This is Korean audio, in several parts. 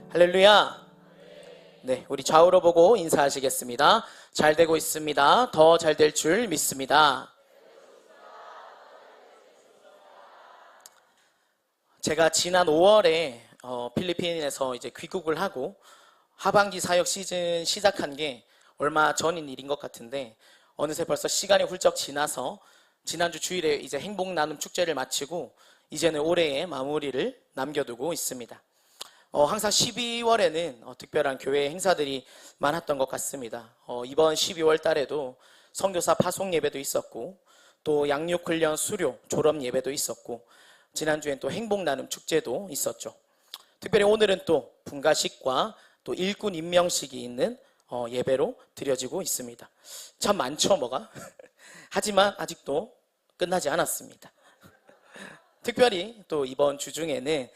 할렐루야. 네, 우리 좌우로 보고 인사하시겠습니다. 잘 되고 있습니다. 더 잘 될 줄 믿습니다. 제가 지난 5월에 필리핀에서 이제 귀국을 하고 하반기 사역 시즌 시작한 게 얼마 전인 일인 것 같은데, 어느새 벌써 시간이 훌쩍 지나서 지난주 주일에 이제 행복 나눔 축제를 마치고 이제는 올해의 마무리를 남겨두고 있습니다. 항상 12월에는 특별한 교회 행사들이 많았던 것 같습니다. 이번 12월 달에도 선교사 파송 예배도 있었고, 또 양육훈련 수료 졸업 예배도 있었고, 지난주엔 또 행복 나눔 축제도 있었죠. 특별히 오늘은 또 분가식과 또 일꾼 임명식이 있는 예배로 드려지고 있습니다. 참 많죠, 뭐가? 하지만 아직도 끝나지 않았습니다. 특별히 또 이번 주 중에는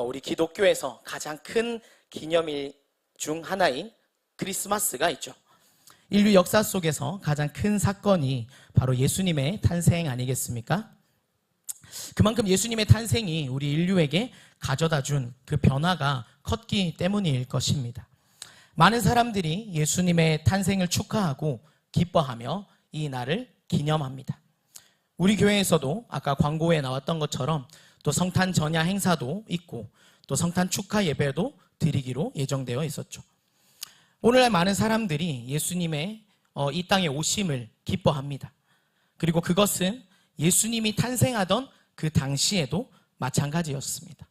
우리 기독교에서 가장 큰 기념일 중 하나인 크리스마스가 있죠. 인류 역사 속에서 가장 큰 사건이 바로 예수님의 탄생 아니겠습니까? 그만큼 예수님의 탄생이 우리 인류에게 가져다 준 그 변화가 컸기 때문일 것입니다. 많은 사람들이 예수님의 탄생을 축하하고 기뻐하며 이 날을 기념합니다. 우리 교회에서도 아까 광고에 나왔던 것처럼 또 성탄 전야 행사도 있고, 또 성탄 축하 예배도 드리기로 예정되어 있었죠. 오늘날 많은 사람들이 예수님의 이 땅에 오심을 기뻐합니다. 그리고 그것은 예수님이 탄생하던 그 당시에도 마찬가지였습니다.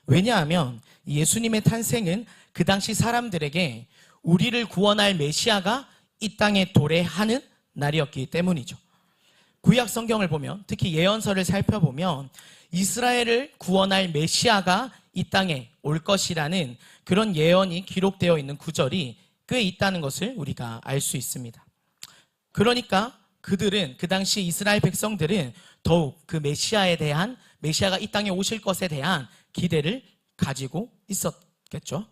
왜냐하면 예수님의 탄생은 그 당시 사람들에게 우리를 구원할 메시아가 이 땅에 도래하는 날이었기 때문이죠. 구약 성경을 보면, 특히 예언서를 살펴보면 이스라엘을 구원할 메시아가 이 땅에 올 것이라는 그런 예언이 기록되어 있는 구절이 꽤 있다는 것을 우리가 알 수 있습니다. 그러니까 그들은, 그 당시 이스라엘 백성들은 더욱 그 메시아가 이 땅에 오실 것에 대한 기대를 가지고 있었겠죠.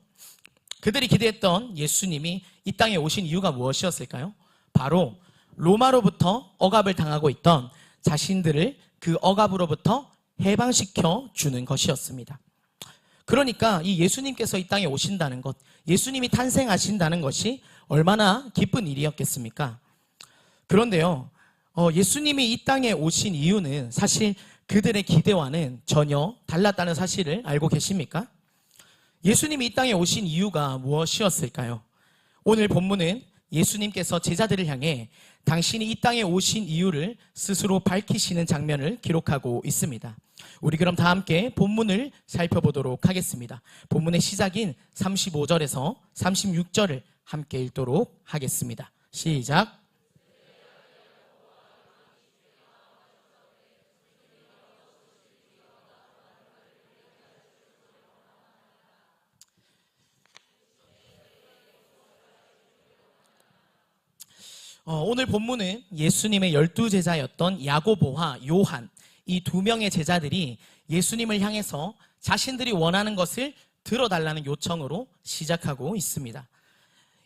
그들이 기대했던 예수님이 이 땅에 오신 이유가 무엇이었을까요? 바로 로마로부터 억압을 당하고 있던 자신들을 그 억압으로부터 해방시켜 주는 것이었습니다. 그러니까 이 예수님께서 이 땅에 오신다는 것, 예수님이 탄생하신다는 것이 얼마나 기쁜 일이었겠습니까? 그런데요, 예수님이 이 땅에 오신 이유는 사실 그들의 기대와는 전혀 달랐다는 사실을 알고 계십니까? 예수님이 이 땅에 오신 이유가 무엇이었을까요? 오늘 본문은 예수님께서 제자들을 향해 당신이 이 땅에 오신 이유를 스스로 밝히시는 장면을 기록하고 있습니다. 우리 그럼 다 함께 본문을 살펴보도록 하겠습니다. 본문의 시작인 35절에서 36절을 함께 읽도록 하겠습니다. 시작. 오늘 본문은 예수님의 12제자였던 야고보와 요한, 이 두 명의 제자들이 예수님을 향해서 자신들이 원하는 것을 들어달라는 요청으로 시작하고 있습니다.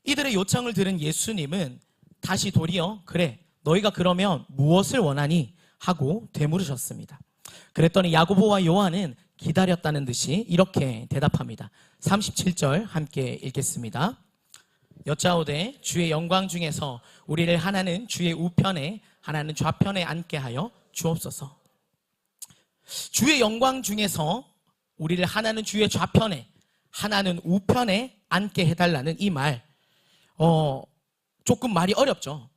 이들의 요청을 들은 예수님은 다시 도리어 그래, 너희가 그러면 무엇을 원하니? 하고 되물으셨습니다. 그랬더니 야고보와 요한은 기다렸다는 듯이 이렇게 대답합니다. 37절 함께 읽겠습니다. 여짜오되 주의 영광 중에서 우리를 하나는 주의 우편에 하나는 좌편에 앉게 하여 주옵소서. 주의 영광 중에서 우리를 하나는 주의 좌편에 하나는 우편에 앉게 해달라는 이 말, 조금 말이 어렵죠.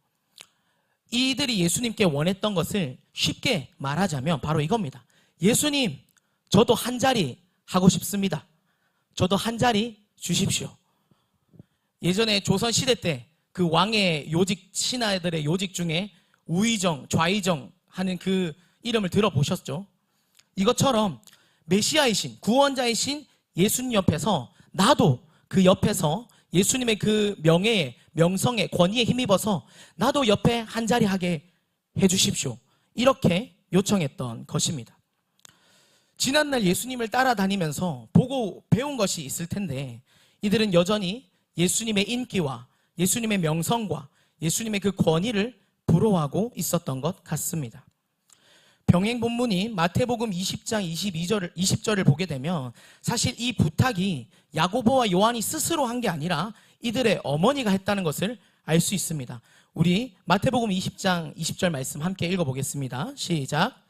이들이 예수님께 원했던 것을 쉽게 말하자면 바로 이겁니다. 예수님, 저도 한 자리 하고 싶습니다. 저도 한 자리 주십시오. 예전에 조선시대 때 그 왕의 요직, 신하들의 요직 중에 우의정, 좌의정 하는 그 이름을 들어보셨죠? 이것처럼 메시아이신, 구원자이신 예수님 옆에서 나도 그 옆에서 예수님의 그 명예에, 명성에, 권위에 힘입어서 나도 옆에 한 자리 하게 해주십시오. 이렇게 요청했던 것입니다. 지난날 예수님을 따라다니면서 보고 배운 것이 있을 텐데 이들은 여전히 예수님의 인기와 예수님의 명성과 예수님의 그 권위를 부러워하고 있었던 것 같습니다. 병행 본문인 마태복음 20장 20절을 보게 되면 사실 이 부탁이 야고보와 요한이 스스로 한 게 아니라 이들의 어머니가 했다는 것을 알 수 있습니다. 우리 마태복음 20장 20절 말씀 함께 읽어보겠습니다. 시작.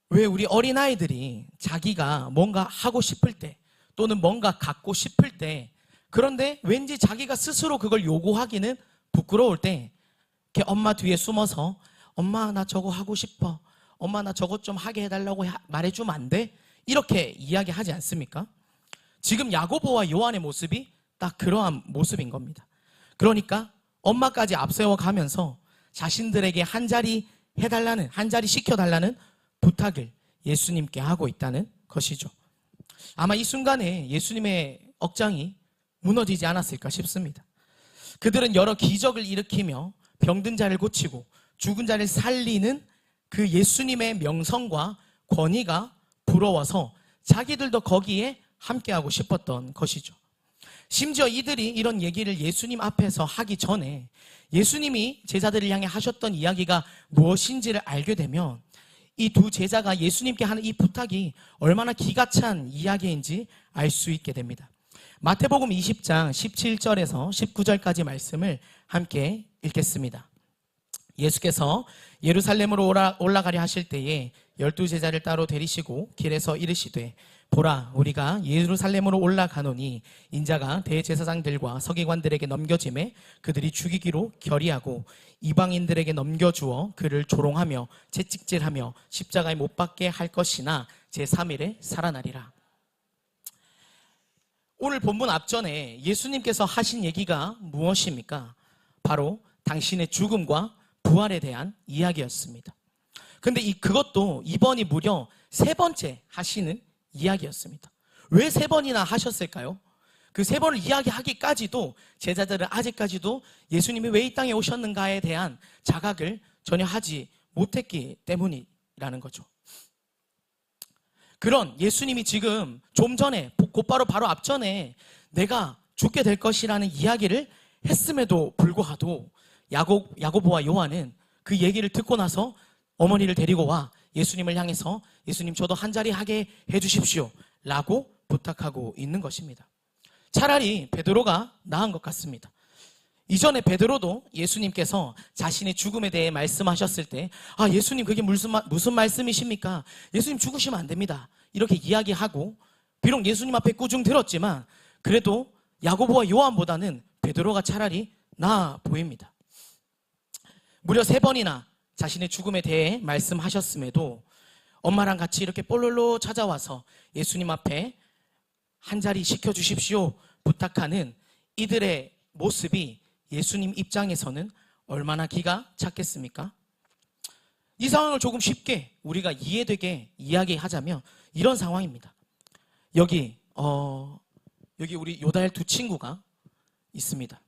왜 우리 어린아이들이 자기가 뭔가 하고 싶을 때 또는 뭔가 갖고 싶을 때, 그런데 왠지 자기가 스스로 그걸 요구하기는 부끄러울 때 이렇게 엄마 뒤에 숨어서 엄마 나 저거 하고 싶어, 엄마 나 저것 좀 하게 해달라고 말해주면 안 돼? 이렇게 이야기하지 않습니까? 지금 야고보와 요한의 모습이 딱 그러한 모습인 겁니다. 그러니까 엄마까지 앞세워 가면서 자신들에게 한 자리 해달라는, 한 자리 시켜달라는 부탁을 예수님께 하고 있다는 것이죠. 아마 이 순간에 예수님의 억장이 무너지지 않았을까 싶습니다. 그들은 여러 기적을 일으키며 병든 자를 고치고 죽은 자를 살리는 그 예수님의 명성과 권위가 부러워서 자기들도 거기에 함께하고 싶었던 것이죠. 심지어 이들이 이런 얘기를 예수님 앞에서 하기 전에 예수님이 제자들을 향해 하셨던 이야기가 무엇인지를 알게 되면 이 두 제자가 예수님께 하는 이 부탁이 얼마나 기가 찬 이야기인지 알 수 있게 됩니다. 마태복음 20장 17절에서 19절까지 말씀을 함께 읽겠습니다. 예수께서 예루살렘으로 올라가려 하실 때에 12제자를 따로 데리시고 길에서 이르시되 보라 우리가 예루살렘으로 올라가노니 인자가 대제사장들과 서기관들에게 넘겨짐에 그들이 죽이기로 결의하고 이방인들에게 넘겨주어 그를 조롱하며 채찍질하며 십자가에 못 박게 할 것이나 제3일에 살아나리라. 오늘 본문 앞전에 예수님께서 하신 얘기가 무엇입니까? 바로 당신의 죽음과 부활에 대한 이야기였습니다. 근데 그것도 이번이 무려 3번째 하시는 이야기였습니다. 왜 3번이나 하셨을까요? 그 3번을 이야기하기까지도 제자들은 아직까지도 예수님이 왜 이 땅에 오셨는가에 대한 자각을 전혀 하지 못했기 때문이라는 거죠. 그런 예수님이 지금 좀 전에, 곧바로 바로 앞전에 내가 죽게 될 것이라는 이야기를 했음에도 불구하고 야고보와 요한은 그 얘기를 듣고 나서 어머니를 데리고 와 예수님을 향해서 예수님 저도 한 자리 하게 해주십시오 라고 부탁하고 있는 것입니다. 차라리 베드로가 나은 것 같습니다. 이전에 베드로도 예수님께서 자신의 죽음에 대해 말씀하셨을 때 예수님 그게 무슨 말씀이십니까? 예수님 죽으시면 안 됩니다 이렇게 이야기하고 비록 예수님 앞에 꾸중 들었지만 그래도 야고보와 요한보다는 베드로가 차라리 나아 보입니다. 무려 3번이나 자신의 죽음에 대해 말씀하셨음에도 엄마랑 같이 이렇게 볼롤로 찾아와서 예수님 앞에 한 자리 시켜주십시오 부탁하는 이들의 모습이 예수님 입장에서는 얼마나 기가 찼겠습니까? 이 상황을 조금 쉽게 우리가 이해되게 이야기하자면 이런 상황입니다. 여기 우리 요다엘 두 친구가 있습니다.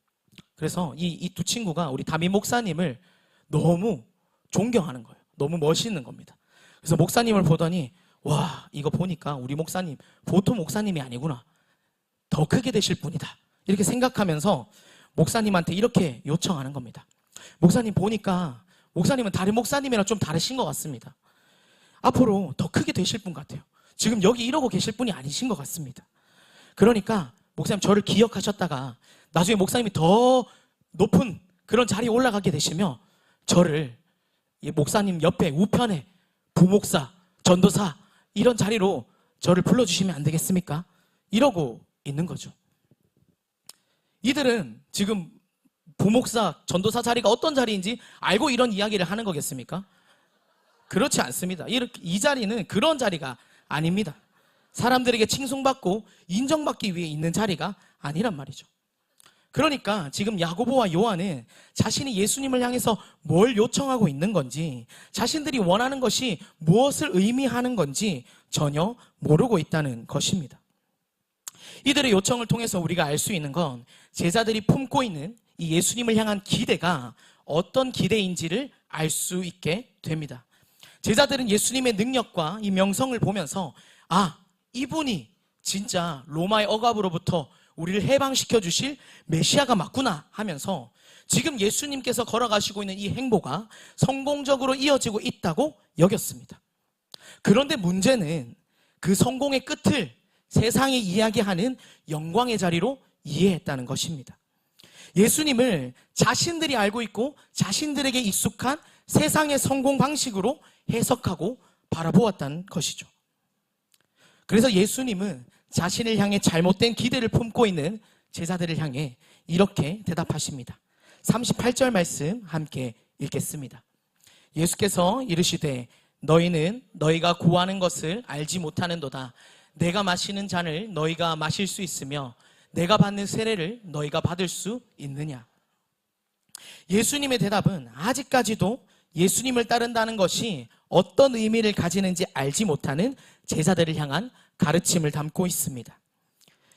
그래서 이 두 친구가 우리 담임 목사님을 너무 존경하는 거예요. 너무 멋있는 겁니다. 그래서 목사님을 보더니 와 이거 보니까 우리 목사님 보통 목사님이 아니구나. 더 크게 되실 분이다. 이렇게 생각하면서 목사님한테 이렇게 요청하는 겁니다. 목사님 보니까 목사님은 다른 목사님이랑 좀 다르신 것 같습니다. 앞으로 더 크게 되실 분 같아요. 지금 여기 이러고 계실 분이 아니신 것 같습니다. 그러니까 목사님 저를 기억하셨다가 나중에 목사님이 더 높은 그런 자리에 올라가게 되시면 저를 목사님 옆에 우편에 부목사, 전도사 이런 자리로 저를 불러주시면 안 되겠습니까? 이러고 있는 거죠. 이들은 지금 부목사, 전도사 자리가 어떤 자리인지 알고 이런 이야기를 하는 거겠습니까? 그렇지 않습니다. 이 자리는 그런 자리가 아닙니다. 사람들에게 칭송받고 인정받기 위해 있는 자리가 아니란 말이죠. 그러니까 지금 야고보와 요한은 자신이 예수님을 향해서 뭘 요청하고 있는 건지, 자신들이 원하는 것이 무엇을 의미하는 건지 전혀 모르고 있다는 것입니다. 이들의 요청을 통해서 우리가 알 수 있는 건 제자들이 품고 있는 이 예수님을 향한 기대가 어떤 기대인지를 알 수 있게 됩니다. 제자들은 예수님의 능력과 이 명성을 보면서 이분이 진짜 로마의 억압으로부터 우리를 해방시켜 주실 메시아가 맞구나 하면서 지금 예수님께서 걸어가시고 있는 이 행보가 성공적으로 이어지고 있다고 여겼습니다. 그런데 문제는 그 성공의 끝을 세상이 이야기하는 영광의 자리로 이해했다는 것입니다. 예수님을 자신들이 알고 있고 자신들에게 익숙한 세상의 성공 방식으로 해석하고 바라보았다는 것이죠. 그래서 예수님은 자신을 향해 잘못된 기대를 품고 있는 제자들을 향해 이렇게 대답하십니다. 38절 말씀 함께 읽겠습니다. 예수께서 이르시되 너희는 너희가 구하는 것을 알지 못하는도다. 내가 마시는 잔을 너희가 마실 수 있으며 내가 받는 세례를 너희가 받을 수 있느냐. 예수님의 대답은 아직까지도 예수님을 따른다는 것이 어떤 의미를 가지는지 알지 못하는 제자들을 향한 가르침을 담고 있습니다.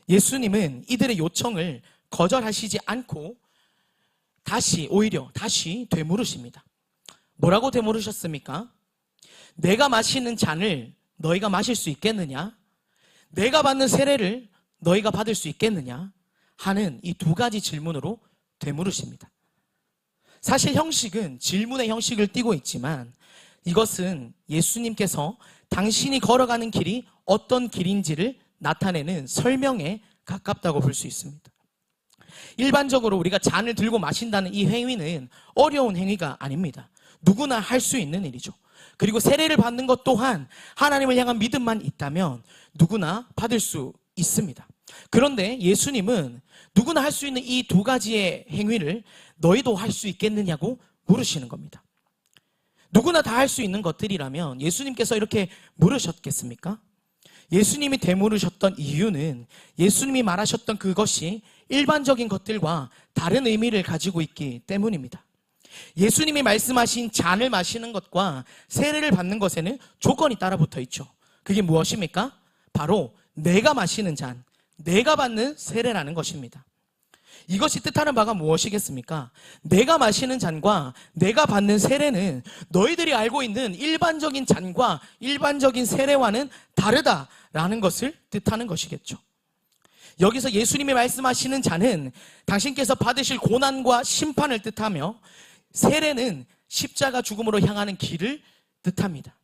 예수님은 이들의 요청을 거절하시지 않고 오히려 다시 되물으십니다. 뭐라고 되물으셨습니까? 내가 마시는 잔을 너희가 마실 수 있겠느냐? 내가 받는 세례를 너희가 받을 수 있겠느냐? 하는 이 두 가지 질문으로 되물으십니다. 사실 형식은 질문의 형식을 띠고 있지만 이것은 예수님께서 당신이 걸어가는 길이 어떤 길인지를 나타내는 설명에 가깝다고 볼 수 있습니다. 일반적으로 우리가 잔을 들고 마신다는 이 행위는 어려운 행위가 아닙니다. 누구나 할 수 있는 일이죠. 그리고 세례를 받는 것 또한 하나님을 향한 믿음만 있다면 누구나 받을 수 있습니다. 그런데 예수님은 누구나 할 수 있는 이 두 가지의 행위를 너희도 할 수 있겠느냐고 물으시는 겁니다. 누구나 다 할 수 있는 것들이라면 예수님께서 이렇게 물으셨겠습니까? 예수님이 되물으셨던 이유는 예수님이 말하셨던 그것이 일반적인 것들과 다른 의미를 가지고 있기 때문입니다. 예수님이 말씀하신 잔을 마시는 것과 세례를 받는 것에는 조건이 따라붙어 있죠. 그게 무엇입니까? 바로 내가 마시는 잔, 내가 받는 세례라는 것입니다. 이것이 뜻하는 바가 무엇이겠습니까? 내가 마시는 잔과 내가 받는 세례는 너희들이 알고 있는 일반적인 잔과 일반적인 세례와는 다르다라는 것을 뜻하는 것이겠죠. 여기서 예수님이 말씀하시는 잔은 당신께서 받으실 고난과 심판을 뜻하며 세례는 십자가 죽음으로 향하는 길을 뜻합니다.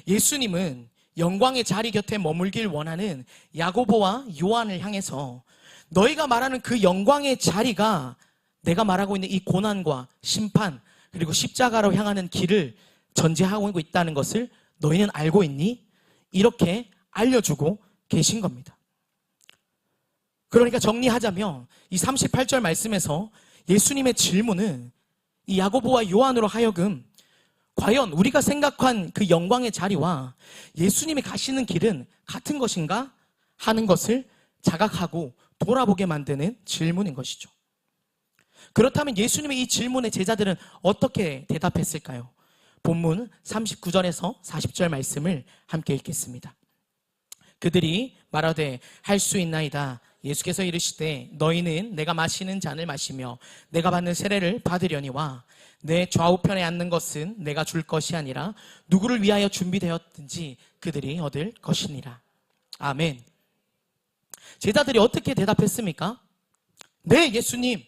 예수님은 영광의 자리 곁에 머물길 원하는 야고보와 요한을 향해서 너희가 말하는 그 영광의 자리가 내가 말하고 있는 이 고난과 심판 그리고 십자가로 향하는 길을 전제하고 있다는 것을 너희는 알고 있니? 이렇게 알려주고 계신 겁니다. 그러니까 정리하자면 이 38절 말씀에서 예수님의 질문은 이 야고보와 요한으로 하여금 과연 우리가 생각한 그 영광의 자리와 예수님이 가시는 길은 같은 것인가 하는 것을 자각하고 돌아보게 만드는 질문인 것이죠. 그렇다면 예수님의 이 질문에 제자들은 어떻게 대답했을까요? 본문 39절에서 40절 말씀을 함께 읽겠습니다. 그들이 말하되 할 수 있나이다. 예수께서 이르시되 너희는 내가 마시는 잔을 마시며 내가 받는 세례를 받으려니와 내 좌우편에 앉는 것은 내가 줄 것이 아니라 누구를 위하여 준비되었든지 그들이 얻을 것이니라. 아멘. 제자들이 어떻게 대답했습니까? 네, 예수님,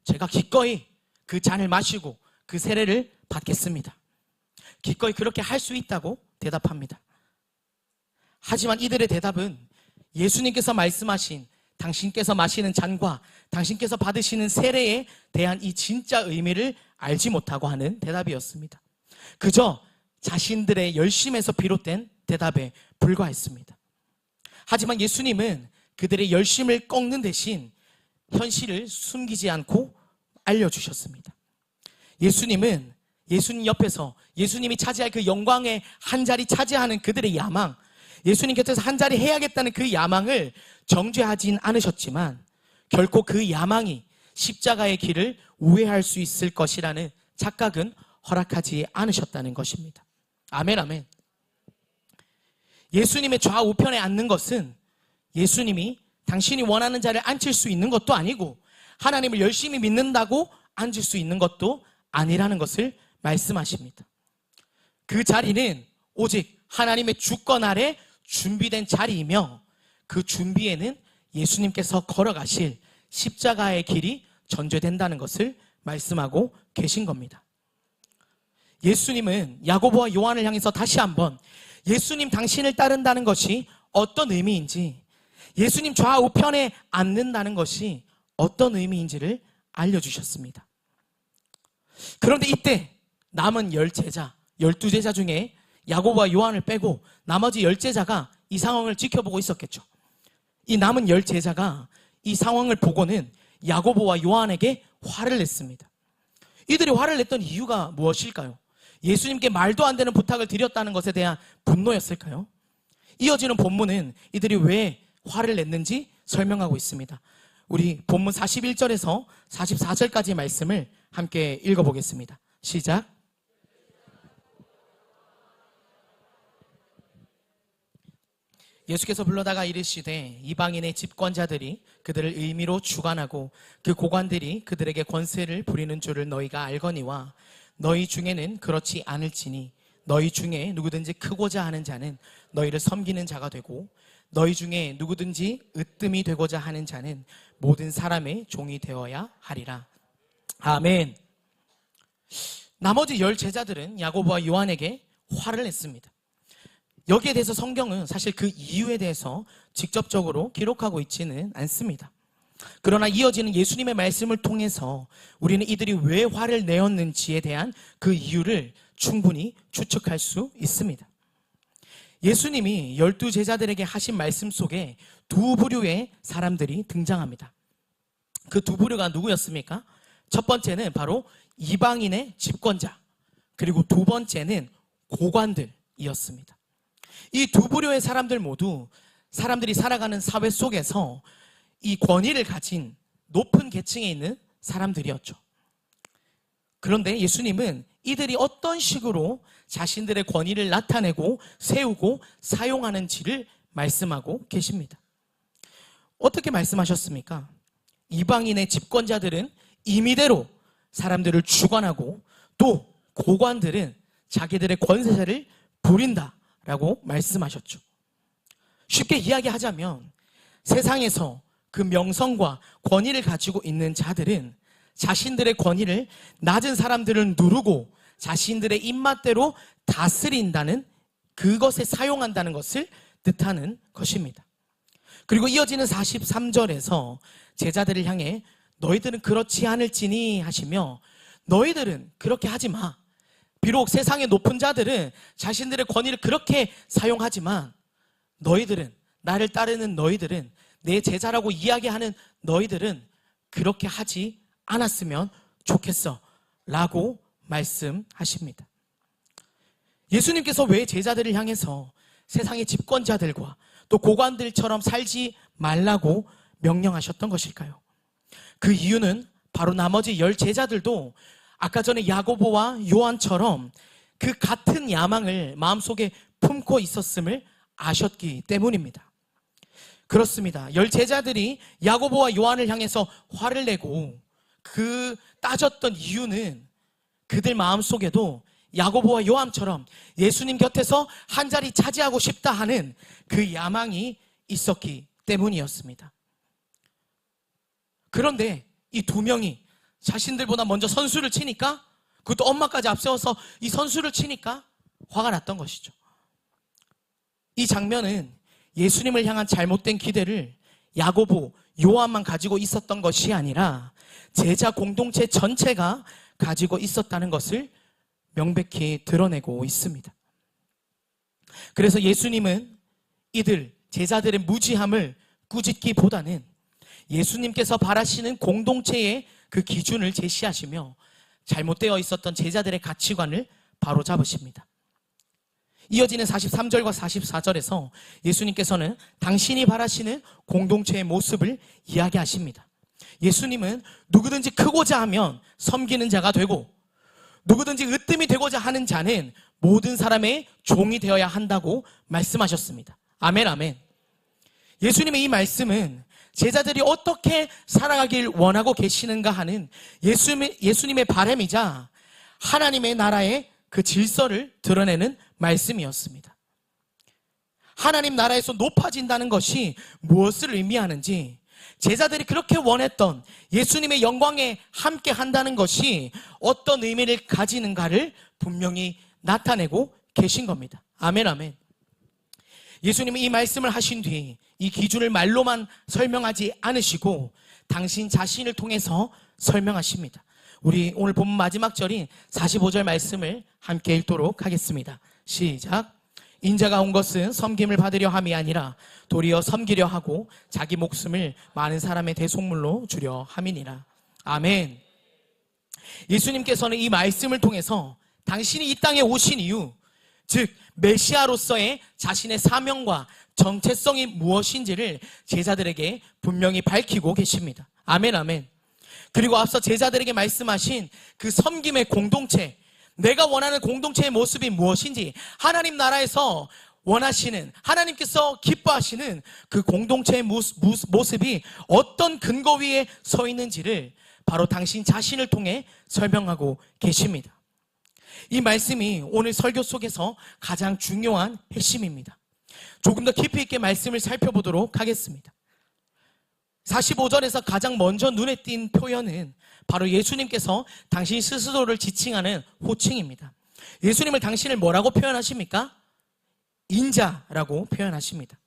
제가 기꺼이 그 잔을 마시고 그 세례를 받겠습니다. 기꺼이 그렇게 할 수 있다고 대답합니다. 하지만 이들의 대답은 예수님께서 말씀하신 당신께서 마시는 잔과 당신께서 받으시는 세례에 대한 이 진짜 의미를 알지 못하고 하는 대답이었습니다. 그저 자신들의 열심에서 비롯된 대답에 불과했습니다. 하지만 예수님은 그들의 열심을 꺾는 대신 현실을 숨기지 않고 알려주셨습니다. 예수님은 예수님 옆에서 예수님이 차지할 그 영광의 한 자리 차지하는 그들의 야망, 예수님 곁에서 한 자리 해야겠다는 그 야망을 정죄하진 않으셨지만 결코 그 야망이 십자가의 길을 우회할 수 있을 것이라는 착각은 허락하지 않으셨다는 것입니다. 아멘, 아멘. 예수님의 좌우편에 앉는 것은 예수님이 당신이 원하는 자를 앉힐 수 있는 것도 아니고 하나님을 열심히 믿는다고 앉을 수 있는 것도 아니라는 것을 말씀하십니다. 그 자리는 오직 하나님의 주권 아래 준비된 자리이며 그 준비에는 예수님께서 걸어가실 십자가의 길이 전제된다는 것을 말씀하고 계신 겁니다. 예수님은 야고보와 요한을 향해서 다시 한번 예수님 당신을 따른다는 것이 어떤 의미인지, 예수님 좌우편에 앉는다는 것이 어떤 의미인지를 알려주셨습니다. 그런데 이때 남은 10제자, 12제자 중에 야고보와 요한을 빼고 나머지 10제자가 이 상황을 지켜보고 있었겠죠. 이 남은 10제자가 이 상황을 보고는 야고보와 요한에게 화를 냈습니다. 이들이 화를 냈던 이유가 무엇일까요? 예수님께 말도 안 되는 부탁을 드렸다는 것에 대한 분노였을까요? 이어지는 본문은 이들이 왜 화를 냈는지 설명하고 있습니다. 우리 본문 41절에서 44절까지의 말씀을 함께 읽어보겠습니다. 시작. 예수께서 불러다가 이르시되 이방인의 집권자들이 그들을 의미로 주관하고 그 고관들이 그들에게 권세를 부리는 줄을 너희가 알거니와 너희 중에는 그렇지 않을지니 너희 중에 누구든지 크고자 하는 자는 너희를 섬기는 자가 되고 너희 중에 누구든지 으뜸이 되고자 하는 자는 모든 사람의 종이 되어야 하리라. 아멘. 나머지 10제자들은 야고보와 요한에게 화를 냈습니다. 여기에 대해서 성경은 사실 그 이유에 대해서 직접적으로 기록하고 있지는 않습니다. 그러나 이어지는 예수님의 말씀을 통해서 우리는 이들이 왜 화를 내었는지에 대한 그 이유를 충분히 추측할 수 있습니다. 예수님이 12제자들에게 하신 말씀 속에 두 부류의 사람들이 등장합니다. 그 두 부류가 누구였습니까? 첫 번째는 바로 이방인의 집권자, 그리고 두 번째는 고관들이었습니다. 이 두 부류의 사람들 모두 사람들이 살아가는 사회 속에서 이 권위를 가진 높은 계층에 있는 사람들이었죠. 그런데 예수님은 이들이 어떤 식으로 자신들의 권위를 나타내고 세우고 사용하는지를 말씀하고 계십니다. 어떻게 말씀하셨습니까? 이방인의 집권자들은 임의대로 사람들을 주관하고 또 고관들은 자기들의 권세를 부린다라고 말씀하셨죠. 쉽게 이야기하자면 세상에서 그 명성과 권위를 가지고 있는 자들은 자신들의 권위를 낮은 사람들을 누르고 자신들의 입맛대로 다스린다는, 그것에 사용한다는 것을 뜻하는 것입니다. 그리고 이어지는 43절에서 제자들을 향해 너희들은 그렇지 않을지니 하시며, 너희들은 그렇게 하지 마. 비록 세상의 높은 자들은 자신들의 권위를 그렇게 사용하지만 너희들은, 나를 따르는 너희들은, 내 제자라고 이야기하는 너희들은 그렇게 하지 않았으면 좋겠어 라고 말씀하십니다. 예수님께서 왜 제자들을 향해서 세상의 집권자들과 또 고관들처럼 살지 말라고 명령하셨던 것일까요? 그 이유는 바로 나머지 10제자들도 아까 전에 야고보와 요한처럼 그 같은 야망을 마음속에 품고 있었음을 아셨기 때문입니다. 그렇습니다. 10제자들이 야고보와 요한을 향해서 화를 내고 그 따졌던 이유는 그들 마음속에도 야고보와 요한처럼 예수님 곁에서 한 자리 차지하고 싶다 하는 그 야망이 있었기 때문이었습니다. 그런데 이 두 명이 자신들보다 먼저 선수를 치니까, 그것도 엄마까지 앞세워서 이 선수를 치니까 화가 났던 것이죠. 이 장면은 예수님을 향한 잘못된 기대를 야고보, 요한만 가지고 있었던 것이 아니라 제자 공동체 전체가 가지고 있었다는 것을 명백히 드러내고 있습니다. 그래서 예수님은 이들 제자들의 무지함을 꾸짖기보다는 예수님께서 바라시는 공동체의 그 기준을 제시하시며 잘못되어 있었던 제자들의 가치관을 바로잡으십니다. 이어지는 43절과 44절에서 예수님께서는 당신이 바라시는 공동체의 모습을 이야기하십니다. 예수님은 누구든지 크고자 하면 섬기는 자가 되고 누구든지 으뜸이 되고자 하는 자는 모든 사람의 종이 되어야 한다고 말씀하셨습니다. 아멘, 아멘. 예수님의 이 말씀은 제자들이 어떻게 살아가길 원하고 계시는가 하는 예수님의 바람이자 하나님의 나라의 그 질서를 드러내는 말씀이었습니다. 하나님 나라에서 높아진다는 것이 무엇을 의미하는지, 제자들이 그렇게 원했던 예수님의 영광에 함께 한다는 것이 어떤 의미를 가지는가를 분명히 나타내고 계신 겁니다. 아멘, 아멘. 예수님이 이 말씀을 하신 뒤 이 기준을 말로만 설명하지 않으시고 당신 자신을 통해서 설명하십니다. 우리 오늘 본문 마지막 절인 45절 말씀을 함께 읽도록 하겠습니다. 시작. 인자가 온 것은 섬김을 받으려 함이 아니라 도리어 섬기려 하고 자기 목숨을 많은 사람의 대속물로 주려 함이니라. 아멘. 예수님께서는 이 말씀을 통해서 당신이 이 땅에 오신 이유, 즉 메시아로서의 자신의 사명과 정체성이 무엇인지를 제자들에게 분명히 밝히고 계십니다. 아멘, 아멘. 그리고 앞서 제자들에게 말씀하신 그 섬김의 공동체, 내가 원하는 공동체의 모습이 무엇인지, 하나님 나라에서 원하시는, 하나님께서 기뻐하시는 그 공동체의 모습이 어떤 근거 위에 서 있는지를 바로 당신 자신을 통해 설명하고 계십니다. 이 말씀이 오늘 설교 속에서 가장 중요한 핵심입니다. 조금 더 깊이 있게 말씀을 살펴보도록 하겠습니다. 45절에서 가장 먼저 눈에 띈 표현은 바로 예수님께서 당신 스스로를 지칭하는 호칭입니다. 예수님을 당신을 뭐라고 표현하십니까? 인자라고 표현하십니다.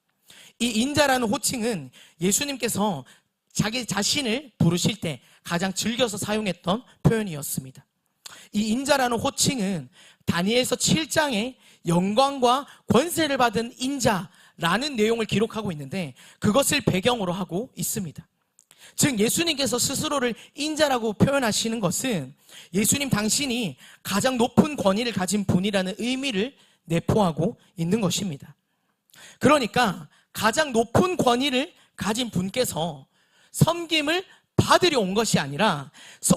이 인자라는 호칭은 예수님께서 자기 자신을 부르실 때 가장 즐겨서 사용했던 표현이었습니다. 이 인자라는 호칭은 다니엘서 7장에 영광과 권세를 받은 인자라는 내용을 기록하고 있는데 그것을 배경으로 하고 있습니다. 즉 예수님께서 스스로를 인자라고 표현하시는 것은 예수님 당신이 가장 높은 권위를 가진 분이라는 의미를 내포하고 있는 것입니다. 그러니까 가장 높은 권위를 가진 분께서 섬김을 받으려 온 것이 아니라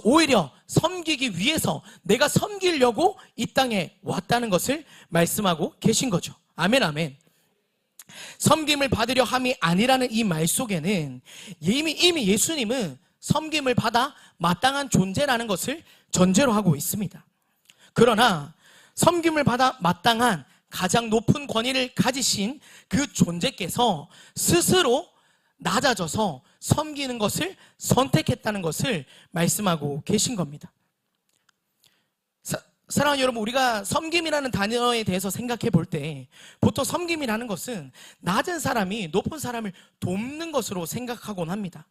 오히려 섬기기 위해서 내가 섬기려고 이 땅에 왔다는 것을 말씀하고 계신 거죠. 아멘, 아멘. 섬김을 받으려 함이 아니라는 이 말 속에는 이미 예수님은 섬김을 받아 마땅한 존재라는 것을 전제로 하고 있습니다. 그러나 섬김을 받아 마땅한 가장 높은 권위를 가지신 그 존재께서 스스로 낮아져서 섬기는 것을 선택했다는 것을 말씀하고 계신 겁니다. 사랑하는 여러분, 우리가 섬김이라는 단어에 대해서 생각해 볼 때 보통 섬김이라는 것은 낮은 사람이 높은 사람을 돕는 것으로 생각하곤 합니다.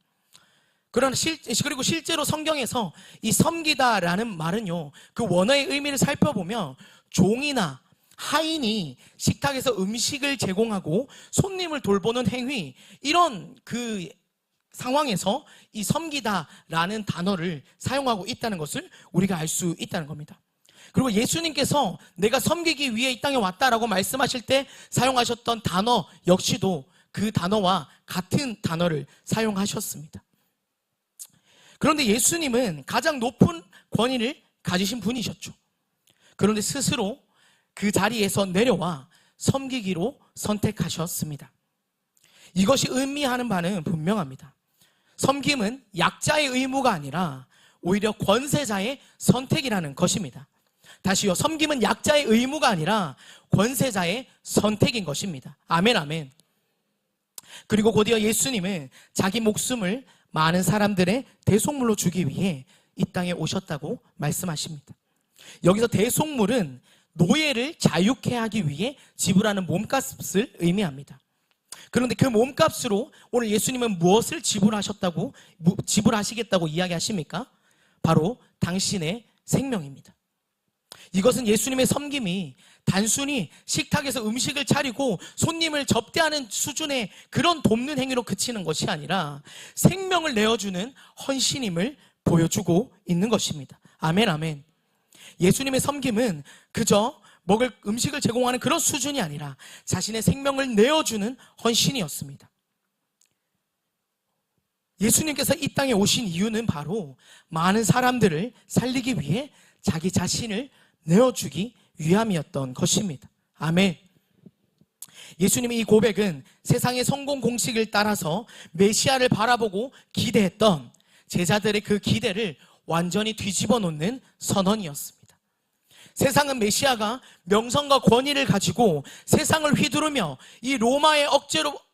그러나 그리고 실제로 성경에서 이 섬기다라는 말은요, 그 원어의 의미를 살펴보면 종이나 하인이 식탁에서 음식을 제공하고 손님을 돌보는 행위, 이런 그 상황에서 이 섬기다라는 단어를 사용하고 있다는 것을 우리가 알 수 있다는 겁니다. 그리고 예수님께서 내가 섬기기 위해 이 땅에 왔다라고 말씀하실 때 사용하셨던 단어 역시도 그 단어와 같은 단어를 사용하셨습니다. 그런데 예수님은 가장 높은 권위를 가지신 분이셨죠. 그런데 스스로 그 자리에서 내려와 섬기기로 선택하셨습니다. 이것이 의미하는 바는 분명합니다. 섬김은 약자의 의무가 아니라 오히려 권세자의 선택이라는 것입니다. 다시요, 섬김은 약자의 의무가 아니라 권세자의 선택인 것입니다. 아멘, 아멘. 그리고 곧이어 예수님은 자기 목숨을 많은 사람들의 대속물로 주기 위해 이 땅에 오셨다고 말씀하십니다. 여기서 대속물은 노예를 자유케 하기 위해 지불하는 몸값을 의미합니다. 그런데 그 몸값으로 오늘 예수님은 무엇을 지불하시겠다고 이야기하십니까? 바로 당신의 생명입니다. 이것은 예수님의 섬김이 단순히 식탁에서 음식을 차리고 손님을 접대하는 수준의 그런 돕는 행위로 그치는 것이 아니라 생명을 내어주는 헌신임을 보여주고 있는 것입니다. 아멘, 아멘. 예수님의 섬김은 그저 먹을 음식을 제공하는 그런 수준이 아니라 자신의 생명을 내어주는 헌신이었습니다. 예수님께서 이 땅에 오신 이유는 바로 많은 사람들을 살리기 위해 자기 자신을 내어주기 위함이었던 것입니다. 아멘. 예수님의 이 고백은 세상의 성공 공식을 따라서 메시아를 바라보고 기대했던 제자들의 그 기대를 완전히 뒤집어 놓는 선언이었습니다. 세상은 메시아가 명성과 권위를 가지고 세상을 휘두르며 이 로마의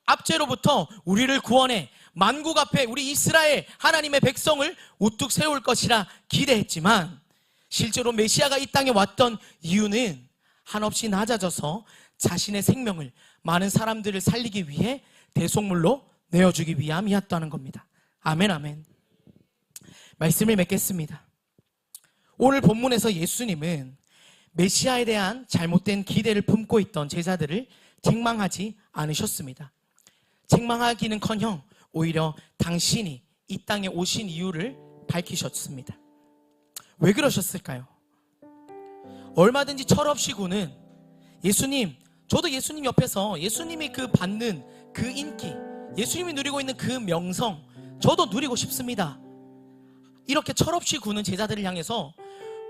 압제로부터 우리를 구원해 만국 앞에 우리 이스라엘 하나님의 백성을 우뚝 세울 것이라 기대했지만, 실제로 메시아가 이 땅에 왔던 이유는 한없이 낮아져서 자신의 생명을 많은 사람들을 살리기 위해 대속물로 내어주기 위함이었다는 겁니다. 아멘, 아멘. 말씀을 맺겠습니다. 오늘 본문에서 예수님은 메시아에 대한 잘못된 기대를 품고 있던 제자들을 책망하지 않으셨습니다. 책망하기는커녕 오히려 당신이 이 땅에 오신 이유를 밝히셨습니다. 왜 그러셨을까요? 얼마든지 철없이 구는 예수님, 저도 예수님 옆에서 예수님이 그 받는 그 인기, 예수님이 누리고 있는 그 명성, 저도 누리고 싶습니다. 이렇게 철없이 구는 제자들을 향해서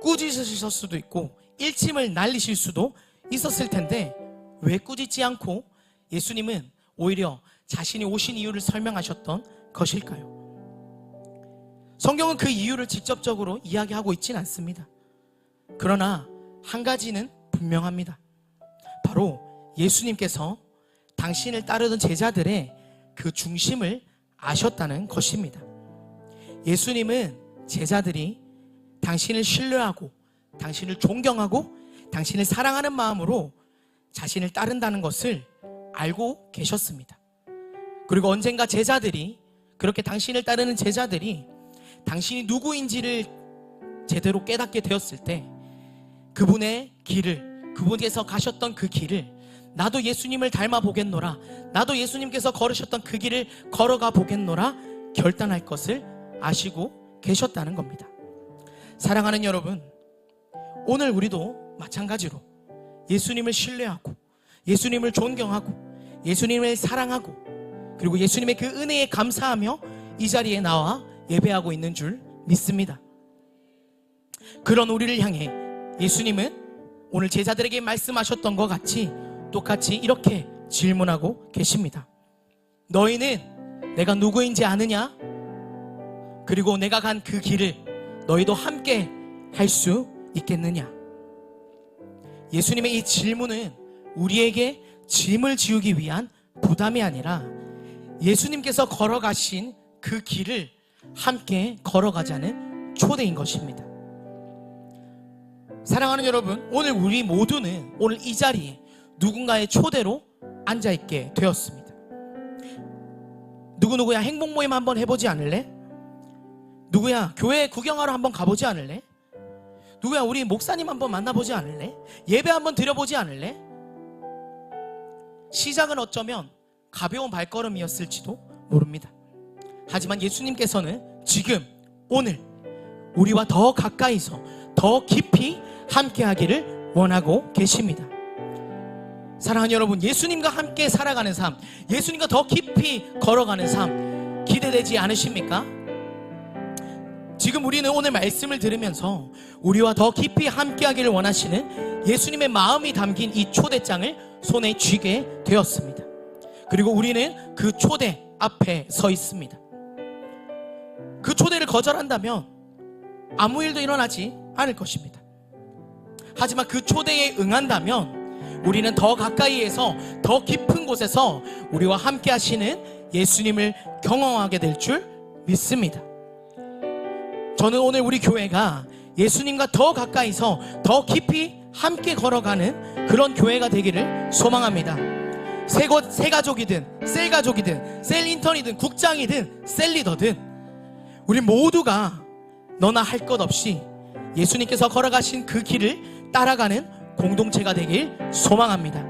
꾸짖으실 수도 있고 일침을 날리실 수도 있었을 텐데, 왜 꾸짖지 않고 예수님은 오히려 자신이 오신 이유를 설명하셨던 것일까요? 성경은 그 이유를 직접적으로 이야기하고 있지는 않습니다. 그러나 한 가지는 분명합니다. 바로 예수님께서 당신을 따르던 제자들의 그 중심을 아셨다는 것입니다. 예수님은 제자들이 당신을 신뢰하고 당신을 존경하고 당신을 사랑하는 마음으로 자신을 따른다는 것을 알고 계셨습니다. 그리고 언젠가 제자들이, 그렇게 당신을 따르는 제자들이 당신이 누구인지를 제대로 깨닫게 되었을 때 그분의 길을, 그분께서 가셨던 그 길을 나도 예수님을 닮아 보겠노라, 나도 예수님께서 걸으셨던 그 길을 걸어가 보겠노라 결단할 것을 아시고 계셨다는 겁니다. 사랑하는 여러분, 오늘 우리도 마찬가지로 예수님을 신뢰하고 예수님을 존경하고 예수님을 사랑하고 그리고 예수님의 그 은혜에 감사하며 이 자리에 나와 예배하고 있는 줄 믿습니다. 그런 우리를 향해 예수님은 오늘 제자들에게 말씀하셨던 것 같이 똑같이 이렇게 질문하고 계십니다. 너희는 내가 누구인지 아느냐? 그리고 내가 간 그 길을 너희도 함께 할 수 있겠느냐? 예수님의 이 질문은 우리에게 짐을 지우기 위한 부담이 아니라 예수님께서 걸어가신 그 길을 함께 걸어가자는 초대인 것입니다. 사랑하는 여러분, 오늘 우리 모두는 오늘 이 자리에 누군가의 초대로 앉아있게 되었습니다. 누구야 행복 모임 한번 해보지 않을래? 누구야 교회 구경하러 한번 가보지 않을래? 누구야 우리 목사님 한번 만나보지 않을래? 예배 한번 드려보지 않을래? 시작은 어쩌면 가벼운 발걸음이었을지도 모릅니다. 하지만 예수님께서는 지금 오늘 우리와 더 가까이서 더 깊이 함께하기를 원하고 계십니다. 사랑하는 여러분, 예수님과 함께 살아가는 삶, 예수님과 더 깊이 걸어가는 삶 기대되지 않으십니까? 지금 우리는 오늘 말씀을 들으면서 우리와 더 깊이 함께하기를 원하시는 예수님의 마음이 담긴 이 초대장을 손에 쥐게 되었습니다. 그리고 우리는 그 초대 앞에 서 있습니다. 그 초대를 거절한다면 아무 일도 일어나지 않을 것입니다. 하지만 그 초대에 응한다면 우리는 더 가까이에서 더 깊은 곳에서 우리와 함께 하시는 예수님을 경험하게 될 줄 믿습니다. 저는 오늘 우리 교회가 예수님과 더 가까이서 더 깊이 함께 걸어가는 그런 교회가 되기를 소망합니다. 새가족이든 셀가족이든 셀인턴이든 국장이든 셀리더든 우리 모두가 너나 할 것 없이 예수님께서 걸어가신 그 길을 따라가는 공동체가 되길 소망합니다.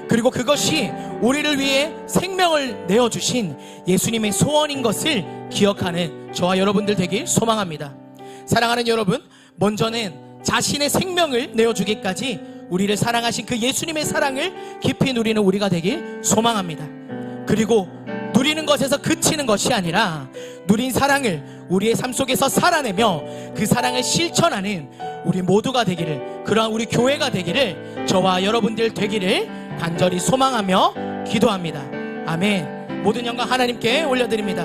그리고 그것이 우리를 위해 생명을 내어주신 예수님의 소원인 것을 기억하는 저와 여러분들 되길 소망합니다. 사랑하는 여러분, 먼저는 자신의 생명을 내어주기까지 우리를 사랑하신 그 예수님의 사랑을 깊이 누리는 우리가 되길 소망합니다. 그리고 누리는 것에서 그치는 것이 아니라 누린 사랑을 우리의 삶 속에서 살아내며 그 사랑을 실천하는 우리 모두가 되기를, 그러한 우리 교회가 되기를 저와 여러분들 되기를 간절히 소망하며 기도합니다. 아멘. 모든 영광 하나님께 올려드립니다.